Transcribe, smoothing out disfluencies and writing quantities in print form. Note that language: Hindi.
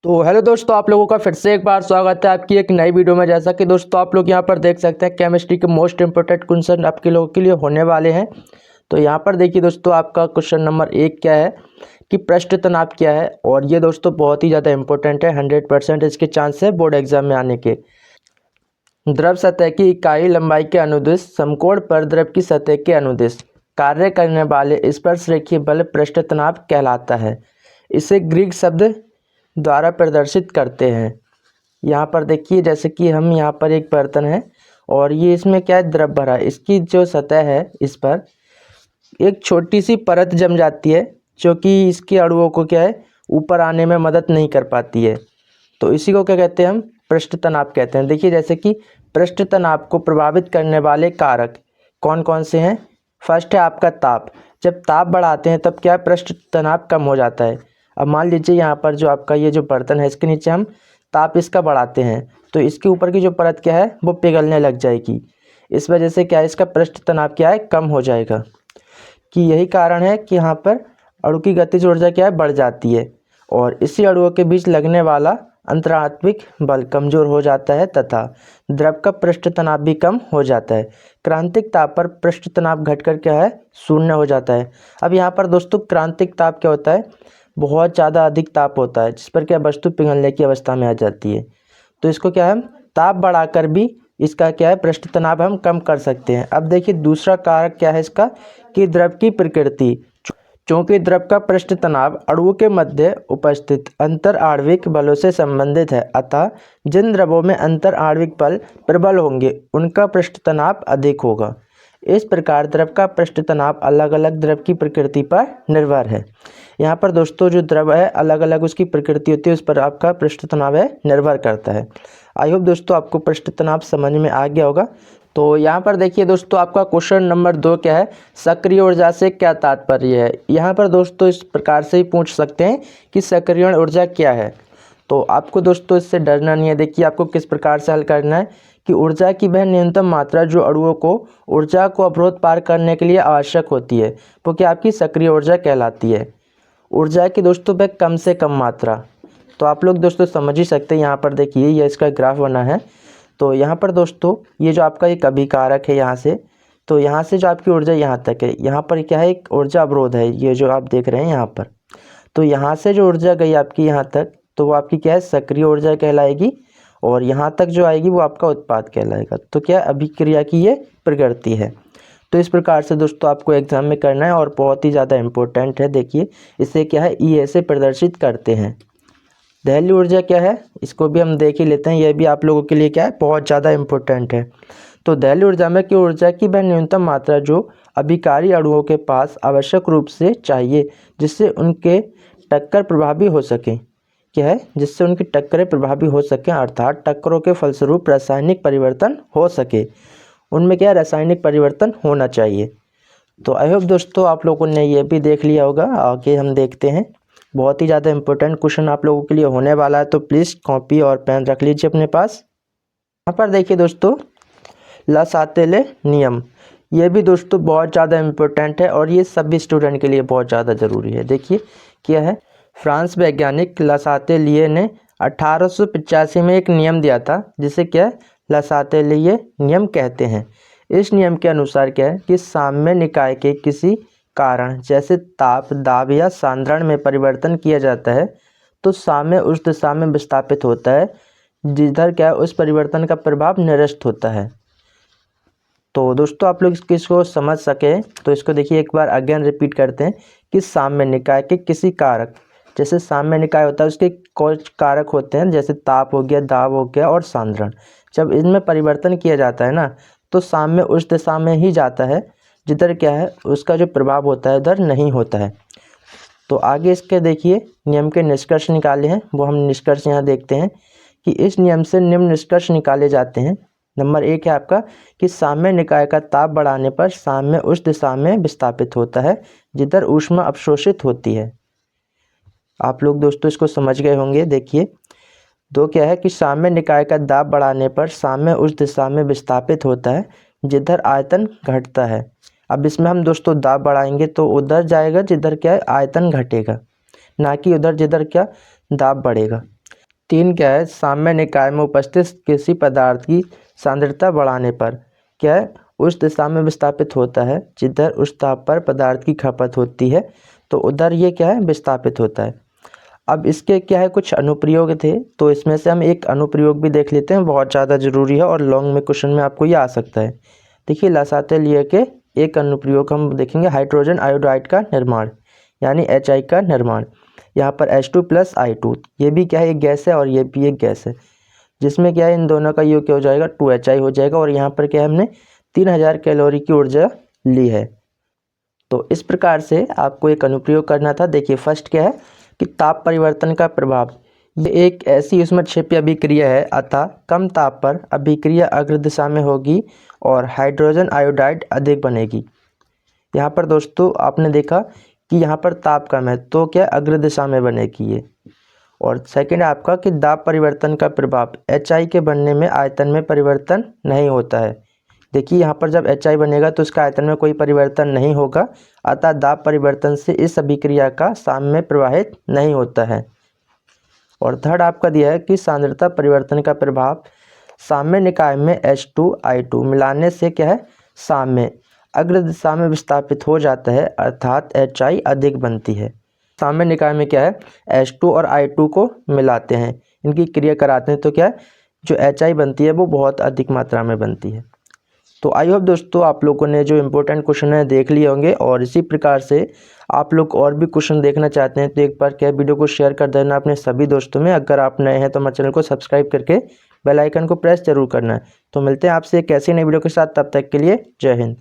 तो हेलो दोस्तों, आप लोगों का फिर से एक बार स्वागत है आपकी एक नई वीडियो में। जैसा कि दोस्तों आप लोग यहाँ पर देख सकते हैं, केमिस्ट्री के मोस्ट इंपोर्टेंट क्वेश्चन आपके लोगों के लिए होने वाले हैं। तो यहाँ पर देखिए दोस्तों, आपका क्वेश्चन नंबर 1 क्या है कि पृष्ठ तनाव क्या है। और ये दोस्तों बहुत ही ज़्यादा इंपॉर्टेंट है, 100% इसके चांस है बोर्ड एग्जाम में आने के। द्रव सतह की इकाई लंबाई के अनुदिश समकोण पर द्रव की सतह के अनुदिश कार्य करने वाले स्पर्श रेखीय बल पृष्ठ तनाव कहलाता है। इसे ग्रीक शब्द द्वारा प्रदर्शित करते हैं। यहाँ पर देखिए, जैसे कि हम यहाँ पर एक बर्तन है और ये इसमें क्या है, द्रव भरा है। इसकी जो सतह है इस पर एक छोटी सी परत जम जाती है, जो कि इसके अणुओं को क्या है ऊपर आने में मदद नहीं कर पाती है। तो इसी को क्या कहते हैं, हम पृष्ठ तनाव कहते हैं। देखिए, जैसे कि पृष्ठ तनाव को प्रभावित करने वाले कारक कौन कौन से हैं। फर्स्ट है आपका ताप। जब ताप बढ़ाते हैं तब क्या है, पृष्ठ तनाव कम हो जाता है। अब मान लीजिए यहाँ पर जो आपका ये जो बर्तन है, इसके नीचे हम ताप इसका बढ़ाते हैं तो इसके ऊपर की जो परत क्या है वो पिघलने लग जाएगी। इस वजह से क्या है, इसका पृष्ठ तनाव क्या है, कम हो जाएगा। कि यही कारण है कि यहाँ पर अणु की गतिज ऊर्जा क्या है, बढ़ जाती है और इसी अणुओं के बीच लगने वाला अंतरात्विक बल कमजोर हो जाता है तथा द्रव का पृष्ठ तनाव भी कम हो जाता है। क्रांतिक ताप पर पृष्ठ तनाव घटकर क्या है, शून्य हो जाता है। अब यहाँ पर दोस्तों क्रांतिक ताप क्या होता है, बहुत ज़्यादा अधिक ताप होता है जिस पर क्या वस्तु पिघलने की अवस्था में आ जाती है। तो इसको क्या है, हम ताप बढ़ाकर भी इसका क्या है, पृष्ठ तनाव हम कम कर सकते हैं। अब देखिए दूसरा कारक क्या है इसका, कि द्रव की प्रकृति। चूंकि द्रव का पृष्ठ तनाव अणुओं के मध्य उपस्थित अंतर आणविक बलों से संबंधित है, अतः जिन द्रवों में अंतर आणविक बल प्रबल होंगे उनका पृष्ठ तनाव अधिक होगा। इस प्रकार द्रव का पृष्ठ तनाव अलग अलग द्रव की प्रकृति पर निर्भर है। यहाँ पर दोस्तों जो द्रव है अलग अलग उसकी प्रकृति होती है, उस पर आपका पृष्ठ तनाव है निर्भर करता है। आई होप दोस्तों आपको पृष्ठ तनाव समझ में आ गया होगा। तो यहाँ पर देखिए दोस्तों, आपका क्वेश्चन नंबर 2 क्या है, सक्रिय ऊर्जा से क्या तात्पर्य है। यहाँ पर दोस्तों इस प्रकार से ही पूछ सकते हैं कि सक्रियण ऊर्जा क्या है। तो आपको दोस्तों इससे डरना नहीं है। देखिए आपको किस प्रकार से हल करना है कि ऊर्जा की वह न्यूनतम मात्रा जो अणुओं को ऊर्जा को अवरोध पार करने के लिए आवश्यक होती है वो क्या आपकी सक्रिय ऊर्जा कहलाती है। ऊर्जा की दोस्तों वह कम से कम मात्रा। तो आप लोग दोस्तों समझ ही सकते हैं। यहाँ पर देखिए ये इसका ग्राफ बना है। तो यहाँ पर दोस्तों ये जो आपका एक अभिकारक है यहाँ से, तो यहाँ से जो आपकी ऊर्जा यहाँ तक है, यहाँ पर क्या है एक ऊर्जा अवरोध है, ये जो आप देख रहे हैं यहाँ पर। तो यहाँ से जो ऊर्जा गई आपकी यहाँ तक, तो वो आपकी क्या है, सक्रिय ऊर्जा कहलाएगी। और यहाँ तक जो आएगी वो आपका उत्पाद कहलाएगा। तो क्या अभिक्रिया की ये प्रकृति है। तो इस प्रकार से दोस्तों आपको एग्जाम में करना है और बहुत ही ज़्यादा इम्पोर्टेंट है। देखिए इसे क्या है, ई से प्रदर्शित करते हैं। दहली ऊर्जा क्या है, इसको भी हम देख ही लेते हैं। यह भी आप लोगों के लिए क्या है, बहुत ज़्यादा इम्पोर्टेंट है। तो दहली ऊर्जा में कि ऊर्जा की वह न्यूनतम मात्रा जो अभिकारी अणुओं के पास आवश्यक रूप से चाहिए जिससे उनके टक्कर प्रभावी हो सके। क्या है, जिससे उनकी टक्करें प्रभावी हो सकें, अर्थात टक्करों के फलस्वरूप रासायनिक परिवर्तन हो सके। उनमें क्या रासायनिक परिवर्तन होना चाहिए। तो आई होप दोस्तों आप लोगों ने ये भी देख लिया होगा। आगे हम देखते हैं, बहुत ही ज़्यादा इंपॉर्टेंट क्वेश्चन आप लोगों के लिए होने वाला है। तो प्लीज़ कॉपी और पेन रख लीजिए अपने पास। यहाँ पर देखिए दोस्तों, लासातेले नियम, ये भी दोस्तों बहुत ज़्यादा इम्पोर्टेंट है और ये सभी स्टूडेंट के लिए बहुत ज़्यादा ज़रूरी है। देखिए क्या है, फ्रांस वैज्ञानिक लासातेलिए ने 1885 में एक नियम दिया था जिसे क्या है, लासातेलिए नियम कहते हैं। इस नियम के अनुसार क्या है कि साम्य निकाय के किसी कारण जैसे ताप, दाब या सांद्रण में परिवर्तन किया जाता है तो साम्य उस दिशा में विस्थापित होता है जिधर क्या है उस परिवर्तन का प्रभाव निरस्त होता है। तो दोस्तों आप लोग इसको समझ सके तो इसको देखिए एक बार अगेन रिपीट करते हैं कि साम्य निकाय के किसी कारक, जैसे साम्य निकाय होता है उसके कुछ कारक होते हैं जैसे ताप हो गया, दाब हो गया और सांद्रण। जब इनमें परिवर्तन किया जाता है ना तो साम्य उस दिशा में ही जाता है जिधर क्या है उसका जो प्रभाव होता है उधर नहीं होता है। तो आगे इसके देखिए नियम के निष्कर्ष निकाले हैं, वो हम निष्कर्ष यहाँ देखते हैं कि इस नियम से निम्न निष्कर्ष निकाले जाते हैं। नंबर 1 है आपका कि साम्य निकाय का ताप बढ़ाने पर साम्य उस दिशा में विस्थापित होता है जिधर ऊष्मा अवशोषित होती है। आप लोग दोस्तों इसको समझ गए होंगे। देखिए 2 क्या है कि साम्य निकाय का दाब बढ़ाने पर साम्य उस दिशा में विस्थापित होता है जिधर आयतन घटता है। अब इसमें हम दोस्तों दाब बढ़ाएंगे तो उधर जाएगा जिधर क्या है आयतन घटेगा, ना कि उधर जिधर क्या दाब बढ़ेगा। 3 क्या है, साम्य निकाय में उपस्थित किसी पदार्थ की सांद्रता बढ़ाने पर क्या है, उस दिशा में विस्थापित होता है जिधर उस ताप पर पदार्थ की खपत होती है, तो उधर ये क्या है, विस्थापित होता है। अब इसके क्या है, कुछ अनुप्रयोग थे, तो इसमें से हम एक अनुप्रयोग भी देख लेते हैं, बहुत ज़्यादा ज़रूरी है और लॉन्ग में क्वेश्चन में आपको ये आ सकता है। देखिए लसाते लिए के एक अनुप्रयोग हम देखेंगे, हाइड्रोजन आयोडाइड का निर्माण यानी HI का निर्माण। यहाँ पर H2 + I2, ये भी क्या है, एक गैस है और ये भी एक गैस है, जिसमें क्या है इन दोनों का योग क्या हो जाएगा, 2HI हो जाएगा। और यहाँ पर क्या है, हमने 3000 कैलोरी की ऊर्जा ली है। तो इस प्रकार से आपको एक अनुप्रयोग करना था। देखिए फर्स्ट क्या है कि ताप परिवर्तन का प्रभाव, ये एक ऐसी ऊष्मक्षेपी अभिक्रिया है, अतः कम ताप पर अभिक्रिया अग्र दिशा में होगी और हाइड्रोजन आयोडाइड अधिक बनेगी। यहाँ पर दोस्तों आपने देखा कि यहाँ पर ताप कम है तो क्या अग्र दिशा में बनेगी ये। और सेकंड आपका कि दाब परिवर्तन का प्रभाव, HI के बनने में आयतन में परिवर्तन नहीं होता है। देखिए यहाँ पर जब HI बनेगा तो इसका आयतन में कोई परिवर्तन नहीं होगा, अतः दाब परिवर्तन से इस अभिक्रिया का साम्य प्रवाहित नहीं होता है। और थर्ड आपका दिया है कि सांद्रता परिवर्तन का प्रभाव, साम्य निकाय में H2I2 मिलाने से क्या है, साम्य अग्र दिशा में विस्थापित हो जाता है, अर्थात HI अधिक बनती है। साम्य निकाय में क्या है, H2 और I2 को मिलाते हैं, इनकी क्रिया कराते हैं, तो क्या है, जो HI बनती है वो बहुत अधिक मात्रा में बनती है। तो आई होप दोस्तों आप लोगों ने जो इम्पोर्टेंट क्वेश्चन है देख लिए होंगे, और इसी प्रकार से आप लोग और भी क्वेश्चन देखना चाहते हैं तो एक बार क्या वीडियो को शेयर कर देना अपने सभी दोस्तों में। अगर आप नए हैं तो हमारे चैनल को सब्सक्राइब करके बेल आइकन को प्रेस जरूर करना है। तो मिलते हैं आपसे एक ऐसी नई वीडियो के साथ, तब तक के लिए जय हिंद।